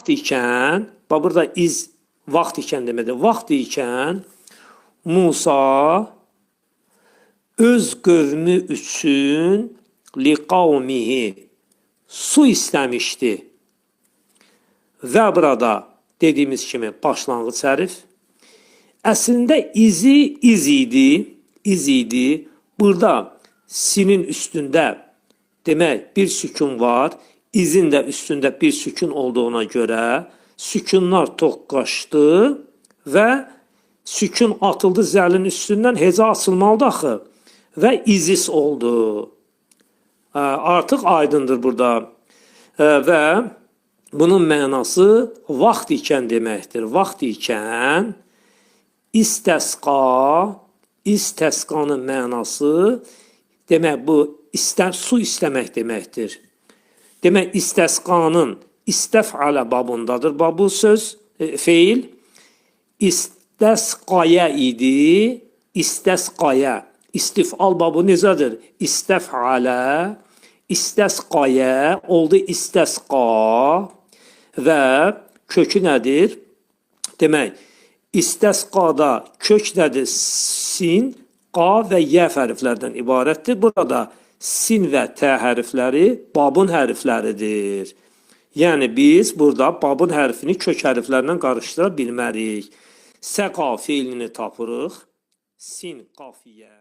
ikən, burada iz vaxt ikən deməkdir. Vaxt ikən Musa öz qövmü üçün li qavmihi su istəmişdi. Və burada dediyimiz kimi başlanğıc hərf. Əslində iz idi. Burada sinin üstündə demək bir sükun var. İzin də üstündə bir sükun olduğuna görə sükunlar toqqaşdı və sükun atıldı zəlin üstündən, heza açılmalıdır axı və izis oldu. Artıq aydındır burada. Və bunun mənası vaxt ikən deməkdir. Vaxt ikən istəsqanın mənası demək bu su istəmək deməkdir. Demək istəsqanın istəf'alə babındadır. Bu söz, feil. İstəsqaya idi. İstəsqaya. İstifal babı necədir? İstəf'alə. İstəsqaya oldu istəsqa. Və kökü nədir? Demək, istəsqada kök nədir? Sin, qa və yə hərflərdən ibarətdir. Burada sin və tə hərfləri babın hərfləridir. Yəni biz burada babın hərfini kök hərflərlə qarışdıra bilmərik. Səqa feilini tapırıq. Sin, qafiyə.